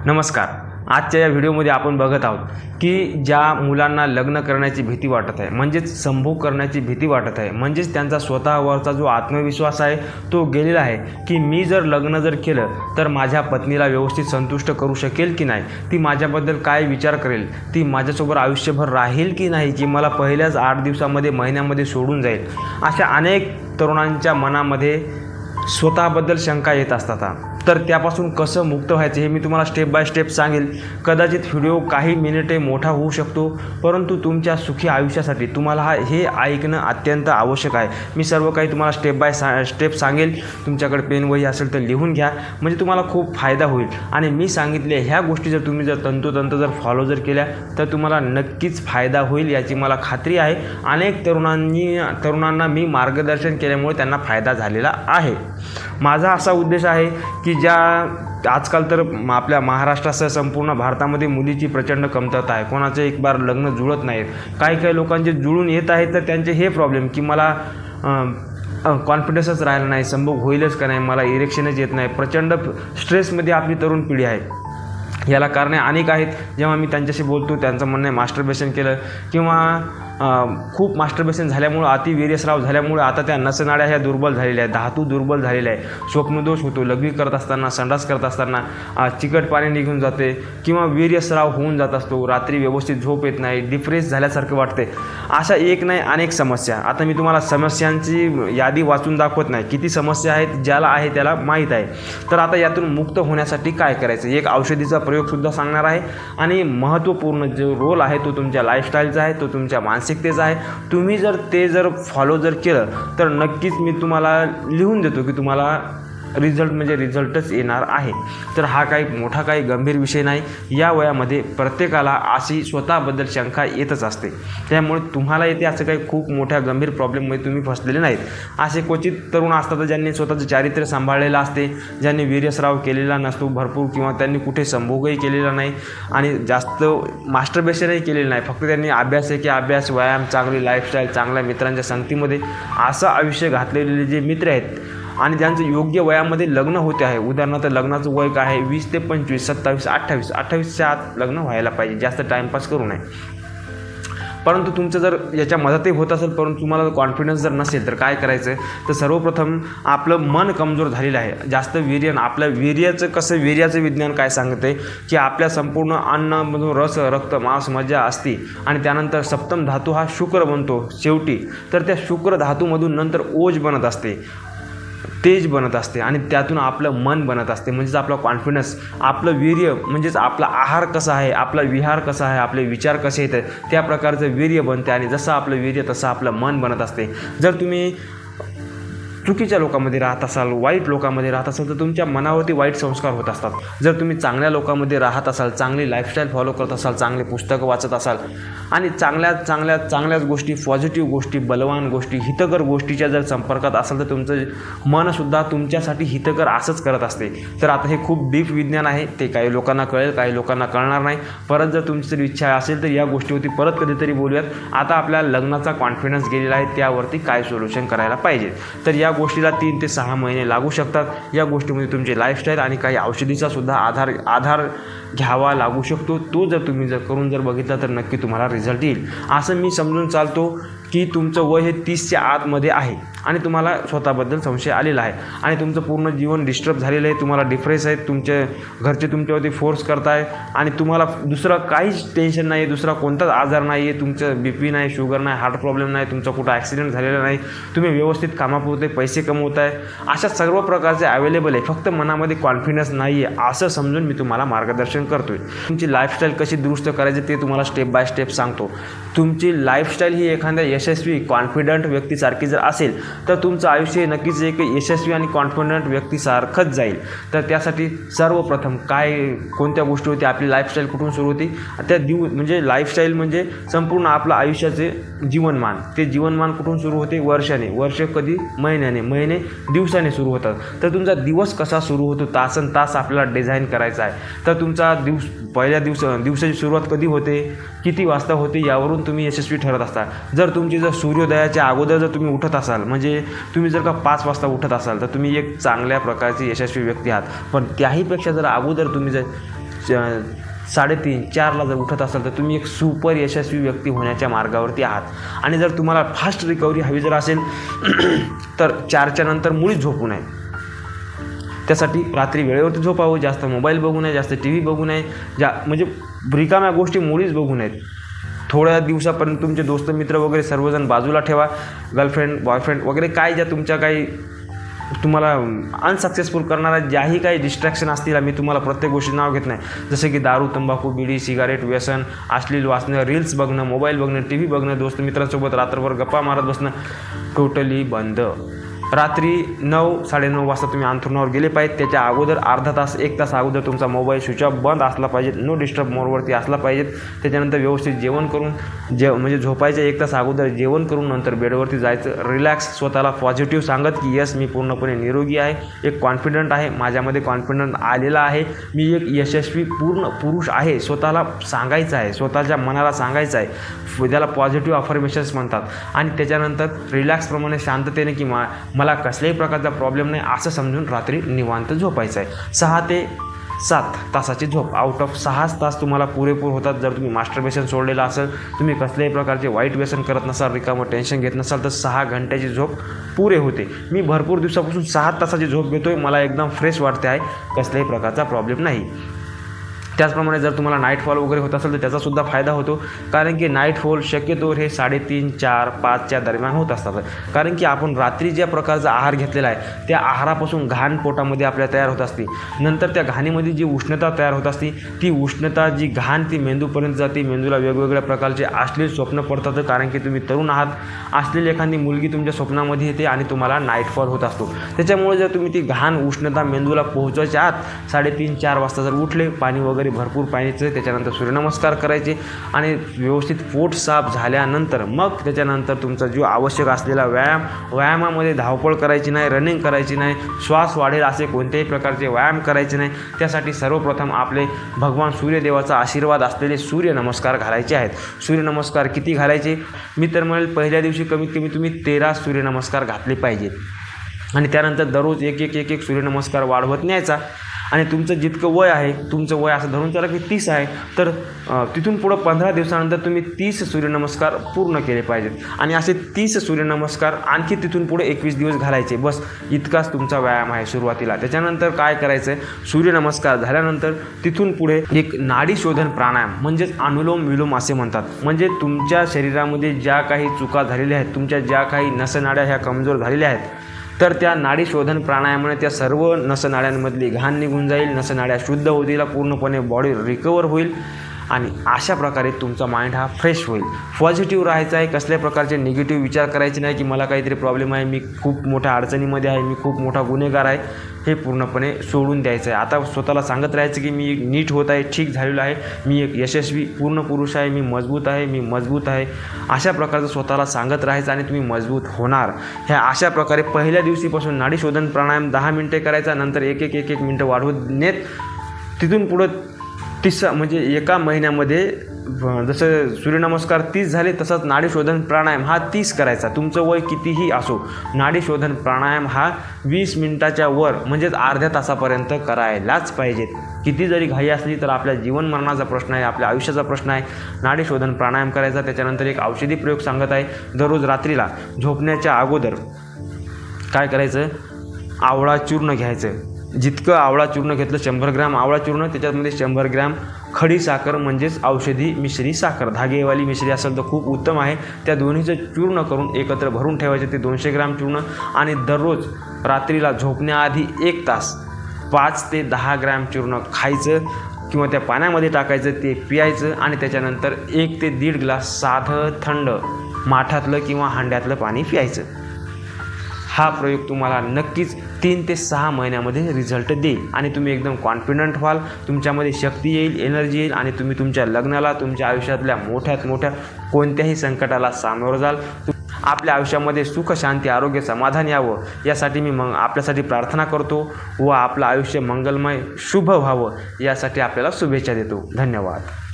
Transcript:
नमस्कार. आजच्या या व्हिडिओमध्ये आपण बघत आहोत की ज्या मुलांना लग्न करण्याची भीती वाटत आहे, म्हणजेच संभोग करण्याची भीती वाटत आहे, म्हणजेच त्यांचा स्वतःवरचा जो आत्मविश्वास आहे तो गेलेला आहे की मी जर लग्न केलं तर माझ्या पत्नीला व्यवस्थित संतुष्ट करू शकेल की नाही, ती माझ्याबद्दल काय विचार करेल, ती माझ्यासोबत आयुष्यभर राहील की नाही, की मला पहिल्याच 8 दिवसामध्ये महिन्यामध्ये सोडून जाईल. अशा अनेक तरुणांच्या मनामध्ये स्वतःबद्दल शंका येत असतात. तर त्यापासून कसं मुक्त व्हायचं हे मी तुम्हाला स्टेप बाय स्टेप सांगेल. कदाचित व्हिडिओ काही मिनिटे मोठा होऊ शकतो, परंतु तुमच्या सुखी आयुष्यासाठी तुम्हाला हे ऐकणं अत्यंत आवश्यक आहे. मी सर्व काही तुम्हाला स्टेप बाय स्टेप सांगेल. तुमच्याकडे पेन वही असेल तर लिहून घ्या, म्हणजे तुम्हाला खूप फायदा होईल. आणि मी सांगितले ह्या गोष्टी जर तुम्ही तंतोतंत फॉलो केल्या तर तुम्हाला नक्कीच फायदा होईल, याची मला खात्री आहे. अनेक तरुणांना मी मार्गदर्शन केल्यामुळे त्यांना फायदा झालेला आहे. माझा असा उद्देश आहे की ज्या आजकाल तर आपल्या महाराष्ट्रासह संपूर्ण भारतामध्ये मुलीची प्रचंड कमतरता आहे. कोणाचे एक बार लग्न जुळत नाहीत. काही लोकांचे जुळून येत आहेत तर त्यांचे हे प्रॉब्लेम की मला कॉन्फिडन्सच राहिला नाही, संभोग होईलच का नाही, मला इरेक्शनच येत नाही. प्रचंड स्ट्रेसमध्ये आपली तरुण पिढी आहे. याला कारणे अनेक आहेत. जेव्हा मी त्यांच्याशी बोलतो त्यांचं म्हणणं आहे मास्टरबेशन केलं किंवा खूप मास्टरबेशन झाल्यामुळं अतिवीर्यस्राव झाल्यामुळे आता त्या नसनाड्या ह्या दुर्बल झालेल्या आहेत, धातू दुर्बल झालेल्या आहे, स्वप्नदोष होतो, लघवी करत असताना, संडास करत असताना चिकट पाणी निघून जाते किंवा वीर्यस्राव होऊन जात असतो, रात्री व्यवस्थित झोप येत नाही, डिप्रेस झाल्यासारखं वाटते. अशा एक नाही अनेक समस्या. आता मी तुम्हाला समस्यांची यादी वाचून दाखवत नाही, किती समस्या आहेत, ज्याला आहे त्याला माहीत आहे. तर आता यातून मुक्त होण्यासाठी काय करायचं, एक औषधीचा प्रयोगसुद्धा सांगणार आहे. आणि महत्त्वपूर्ण जो रोल आहे तो तुमच्या लाईफस्टाईलचा आहे, तो तुमच्या मानसिकतेचा आहे. तुम्ही जर फॉलो केलं तर नक्कीच मी तुम्हाला लिहून देतो की तुम्हाला रिझल्टच येणार आहे. तर हा काही मोठा काही गंभीर विषय नाही. या वयामध्ये प्रत्येकाला अशी स्वतःबद्दल शंका येतच असते. त्यामुळे तुम्हाला येते असं काही खूप मोठ्या गंभीर प्रॉब्लेममध्ये तुम्ही फसलेले नाहीत. असे क्वचित तरुण असतात ज्यांनी स्वतःचं चारित्र्य सांभाळलेलं असते, ज्यांनी वीर्यस्राव केलेला नसतो भरपूर, किंवा त्यांनी कुठे संभोगही केलेला नाही आणि जास्त मास्टरबेशनही केलेलं नाही. फक्त त्यांनी अभ्यास आहे की अभ्यास, व्यायाम, चांगली लाईफस्टाईल, चांगल्या मित्रांच्या संगतीमध्ये असं आयुष्य घातलेले जे मित्र आहेत आणि ज्यांचं योग्य वयामध्ये लग्न होते आहे. उदाहरणार्थ लग्नाचं वय काय आहे 20 ते 25, 27, 28च्या आत लग्न व्हायला पाहिजे, जास्त टाईमपास करू नये. परंतु तुमचं जर याच्या मदतही होत असेल परंतु तुम्हाला कॉन्फिडन्स जर नसेल तर काय करायचं, तर सर्वप्रथम आपलं मन कमजोर झालेलं आहे. जास्त आपलं वीर्याचं विज्ञान काय सांगते की आपल्या संपूर्ण अन्नामधून रस, रक्त, मांस, मज्जा असते आणि त्यानंतर सप्तम धातू हा शुक्र बनतो शेवटी. तर त्या शुक्र धातूमधून नंतर ओज बनत असते, तेज बनत असते आणि त्यातून आपलं मन बनत असते, म्हणजेच आपला कॉन्फिडन्स, आपलं वीर्य, म्हणजेच आपला आहार कसा आहे, आपला विहार कसा आहे, आपले विचार कसे आहेत, त्या प्रकारचं वीर्य बनते. आणि जसं आपलं वीर्य तसं आपलं मन बनत असते. जर तुम्ही चुकीच्या लोकांमध्ये राहत असाल, वाईट लोकांमध्ये राहत असाल तर तुमच्या मनावरती वाईट संस्कार होत असतात. जर तुम्ही चांगल्या लोकांमध्ये राहत असाल, चांगली लाईफस्टाईल फॉलो करत असाल, चांगले पुस्तकं वाचत असाल आणि चांगल्याच गोष्टी, पॉझिटिव्ह गोष्टी, बलवान गोष्टी, हितकर गोष्टीच्या जर संपर्कात असाल तर तुमचं मनसुद्धा तुमच्यासाठी हितकर असंच करत असते. तर आता हे खूप डीप विज्ञान आहे, ते काही लोकांना कळेल, काही लोकांना कळणार नाही. परत जर तुमची जर इच्छा असेल तर या गोष्टीवरती परत कधीतरी बोलूयात. आता आपल्या लग्नाचा कॉन्फिडन्स गेलेला आहे, त्यावरती काय सोल्युशन करायला पाहिजे. तर या गोष्टीला 3 ते 6 महिने लागू शकतात. या गोष्टीमध्ये तुमची लाईफस्टाईल आणि काही औषधीचा सुद्धा आधार घ्यावा लागू शकतो. तो जर तुम्ही करून बघितला तर नक्की तुम्हाला रिझल्ट येईल. असं मी समजून चालतो की तुमचं वय हे 30च्या आतमध्ये आहे आणि तुम्हाला स्वतःबद्दल संशय आलेला आहे आणि तुमचं पूर्ण जीवन डिस्टर्ब झालेलं आहे, तुम्हाला डिप्रेस आहे, तुमचे घरचे तुमच्यावरती फोर्स करताय आणि तुम्हाला दुसरं काहीच टेन्शन नाही, दुसरा कोणताच आजार नाही आहे, तुमचं BP नाही, शुगर नाही, हार्ट प्रॉब्लेम नाही, तुमचा कुठं ॲक्सिडेंट झालेला नाही, तुम्ही व्यवस्थित कामापुरते पैसे कमवत आहे, अशा सर्व प्रकारचे अवेलेबल आहे. फक्त मनामध्ये कॉन्फिडन्स नाही आहे असं समजून मी तुम्हाला मार्गदर्शन करतोय. तुमची लाईफस्टाईल कशी दुरुस्त करायची ते तुम्हाला स्टेप बाय स्टेप सांगतो. तुमची लाईफस्टाईल ही एखाद्या यशस्वी कॉन्फिडंट व्यक्तीसारखी जर असेल तर तुमचं आयुष्य नक्कीच एक यशस्वी आणि कॉन्फिडंट व्यक्तीसारखंच जाईल. तर त्यासाठी सर्वप्रथम कोणत्या गोष्टी होती, आपली लाईफस्टाईल कुठून सुरू होती, त्या म्हणजे लाईफस्टाईल म्हणजे संपूर्ण आपलं आयुष्याचे जीवनमान, ते जीवनमान कुठून सुरू होते, वर्ष कधी, महिने दिवसाने सुरू होतात. तर तुमचा दिवस कसा सुरू होतो, तास आपल्याला डिझाईन करायचा आहे. तर तुमचा पहिल्या दिवसाची सुरुवात कधी होते, किती वाजता होते, यावरून तुम्ही यशस्वी ठरत असता. जर तुमची सूर्योदयाच्या अगोदर जर तुम्ही उठत असाल, म्हणजे तुम्ही जर का 5 वाजता उठत असाल तर तुम्ही एक चांगल्या प्रकारची यशस्वी व्यक्ती आहात. पण त्याहीपेक्षा जर अगोदर तुम्ही 3:30-4ला जर उठत असाल तर तुम्ही एक सुपर यशस्वी व्यक्ती होण्याच्या मार्गावरती आहात। आणि जर तुम्हाला फास्ट रिकव्हरी हवी जर असेल तर 4च्या नंतर मुळीच झोपू नये। त्यासाठी रात्री वेळेवरती झोपावं, जास्त मोबाईल बघू नये, जास्त टी व्ही बघू नये, म्हणजे रिकाम्या गोष्टी मुळीच बघू नयेत। थोड्या दिवसापर्यंत तुमचे दोस्त मित्र वगैरे सर्वजण बाजूला ठेवा, गर्लफ्रेंड बॉयफ्रेंड वगैरे काय ज्या तुमच्या काही तुम्हाला अनसक्सेसफुल करणाऱ्या ज्याही काही डिस्ट्रॅक्शन असतील, मी तुम्हाला प्रत्येक गोष्टी नाव घेत नाही, जसे की दारू, तंबाखू, बिडी, सिगारेट, व्यसन, अश्लील वाचणं, रील्स बघणं, मोबाईल बघणं, टी व्ही बघणं, दोस्त मित्रांसोबत रात्रभर गप्पा मारत बसणं, टोटली बंद। रात्री 9-9:30 वाजता तुम्ही अंथरुणावर गेले पाहिजेत। त्याच्या अगोदर अर्धा तास 1 तास अगोदर तुमचा मोबाईल स्विच ऑफ बंद असला पाहिजे, नो डिस्टर्ब मोडवरती असला पाहिजेत। त्याच्यानंतर व्यवस्थित जेवण करून म्हणजे झोपायच्या 1 तास अगोदर जेवण करून नंतर बेडवरती जायचं, रिलॅक्स, स्वतःला पॉझिटिव्ह सांगत की यस मी पूर्णपणे निरोगी आहे, एक कॉन्फिडंट आहे, माझ्यामध्ये कॉन्फिडंट आलेला आहे, मी एक यशस्वी पूर्ण पुरुष आहे, स्वतःला सांगायचं आहे, स्वतःच्या मनाला सांगायचं आहे, त्याला पॉझिटिव्ह अफर्मेशन्स म्हणतात। आणि त्याच्यानंतर रिलॅक्सप्रमाणे शांततेने की मला कसल्याही प्रकारचा प्रॉब्लेम नाही असं समजून रात्री निवांत झोपायचं आहे। 6 ते 7 तासाची झोप आउट ऑफ 6 तास तुम्हाला पुरेपूर होतात। जर तुम्ही मास्टरबेशन सोडलेलं असेल, तुम्ही कसल्याही प्रकारचे वाईट व्यसन करत नसाल, रिकामं टेन्शन घेत नसाल तर 6 घंट्याची झोप पुरे होते। मी भरपूर दिवसापासून 6 तासाची झोप घेतोय, मला एकदम फ्रेश वाटते आहे, कसल्याही प्रकारचा प्रॉब्लेम नाही। त्याचप्रमाणे जर तुम्हाला नाईटफॉल वगैरे होत असेल तर त्याचासुद्धा फायदा होतो, कारण की नाईटफॉल शक्यतोवर हे 3:30, 4, 5च्या दरम्यान होत असतात। कारण की आपण रात्री ज्या प्रकारचा आहार घेतलेला आहे त्या आहारापासून घाण पोटामध्ये आपल्या तयार होत असते, नंतर त्या घाणीमध्ये जी उष्णता तयार होत असते ती उष्णता जी घाण ती मेंदूपर्यंत जाते, मेंदूला वेगवेगळ्या प्रकारचे अश्लील स्वप्न पडतात, कारण की तुम्ही तरुण आहात, अश्लील एखादी मुलगी तुमच्या स्वप्नामध्ये येते आणि तुम्हाला नाईटफॉल होत असतो। त्याच्यामुळे जर तुम्ही ती घाण उष्णता मेंदूला पोहोचवायच्या आत 3:30-4 वाजता जर उठले, पाणी वगैरे भरपूर पाण्याचं, त्याच्यानंतर सूर्यनमस्कार करायचे आणि व्यवस्थित पोट साफ झाल्यानंतर मग त्याच्यानंतर तुमचा जो आवश्यक असलेला व्यायामामध्ये धावपळ करायची नाही, रनिंग करायची नाही, श्वास वाढेल असे कोणत्याही प्रकारचे व्यायाम करायचे नाही। त्यासाठी सर्वप्रथम आपले भगवान सूर्यदेवाचा आशीर्वाद असलेले सूर्यनमस्कार घालायचे आहेत। सूर्यनमस्कार किती घालायचे? मी तर म्हणेल पहिल्या दिवशी कमीत कमी तुम्ही 13 सूर्यनमस्कार घातले पाहिजेत आणि त्यानंतर दररोज एक सूर्यनमस्कार वाढवत न्यायचा। आणि तुमचं जितकं वय आहे, तुमचं वय असं धरून चला की 30 आहे, तर तिथून पुढं 15 दिवसानंतर तुम्ही 30 सूर्यनमस्कार पूर्ण केले पाहिजेत आणि असे 30 सूर्यनमस्कार आणखी तिथून पुढे 21 दिवस घालायचे, बस इतकाच तुमचा व्यायाम आहे सुरुवातीला। त्याच्यानंतर काय करायचं आहे, सूर्यनमस्कार झाल्यानंतर तिथून पुढे एक नाडी शोधन प्राणायाम म्हणजेच अनुलोम विलोम असे म्हणतात, म्हणजे तुमच्या शरीरामध्ये ज्या काही चुका झालेल्या आहेत, तुमच्या ज्या काही नसनाड्या ह्या कमजोर झालेल्या आहेत, तर त्या नाडी शोधन प्राणायामाने त्या सर्व नसनाड्यांमधली घाण निघून जाईल, नसनाड्या शुद्ध होतील, पूर्णपणे बॉडी रिकवर होईल आणि अशा प्रकारे तुमचा माइंड हा फ्रेश होईल। पॉझिटिव्ह राहायचं आहे, कसल्या प्रकारचे निगेटिव्ह विचार करायचे नाही की मला काहीतरी प्रॉब्लेम आहे, मी खूप मोठ्या अडचणीमध्ये आहे, मी खूप मोठा गुन्हेगार आहे, हे पूर्णपणे सोडून द्यायचं आहे। आता स्वतःला सांगत राहायचं की मी नीट होत आहे, ठीक झालेलं आहे, मी एक यशस्वी पूर्ण पुरुष आहे, मी मजबूत आहे, मी मजबूत आहे, अशा प्रकारचं स्वतःला सांगत राहायचं आणि तुम्ही मजबूत होणार। ह्या अशा प्रकारे पहिल्या दिवशीपासून नाडी शोधन प्राणायाम 10 मिनिटे करायचा, नंतर एक मिनटं वाढवत नेत तिथून पुढं 30 म्हणजे एका महिन्यामध्ये जसं सूर्यनमस्कार 30 झाले तसंच नाडी शोधन प्राणायाम हा 30 करायचा। तुमचं वय कितीही असो, नाडी शोधन प्राणायाम हा 20 मिनिटाच्या वर म्हणजेच अर्ध्या तासापर्यंत करायलाच पाहिजेत। किती जरी घाई असली तर आपल्या जीवन मरणाचा प्रश्न आहे, आपल्या आयुष्याचा प्रश्न आहे, नाडी शोधन प्राणायाम करायचा। त्याच्यानंतर एक औषधी प्रयोग सांगत आहे, दररोज रात्रीला झोपण्याच्या अगोदर काय करायचं, आवळा चूर्ण घ्यायचं। जितकं आवळा चूर्ण घेतलं, 100 ग्रॅम आवळा चूर्ण, त्याच्यामध्ये 100 ग्रॅम खडी साखर म्हणजेच औषधी मिश्री साखर, धागेवाली मिश्री असेल तर खूप उत्तम आहे, त्या दोन्हीचं चूर्ण करून एकत्र भरून ठेवायचे ते 200 ग्रॅम चूर्ण। आणि दररोज रात्रीला झोपण्याआधी 1 तास 5 ते 10 ग्रॅम चूर्ण खायचं किंवा त्या पाण्यामध्ये टाकायचं, ते पियायचं आणि त्याच्यानंतर 1 ते 1.5 ग्लास साधं थंड माठातलं किंवा हांड्यातलं पाणी पियायचं। हा प्रयोग तुम्हाला नक्कीच 3 ते 6 महिन्यामध्ये रिझल्ट देईल आणि तुम्ही एकदम कॉन्फिडंट व्हाल, तुमच्यामध्ये शक्ती येईल, एनर्जी येईल आणि तुम्ही तुमच्या लग्नाला, तुमच्या आयुष्यातल्या मोठ्यात मोठ्या कोणत्याही संकटाला सामोरं जाल। आपल्या आयुष्यामध्ये सुख, शांती, आरोग्य, समाधान यावं यासाठी मी आपल्यासाठी प्रार्थना करतो व आपलं आयुष्य मंगलमय शुभ व्हावं यासाठी आपल्याला शुभेच्छा देतो। धन्यवाद।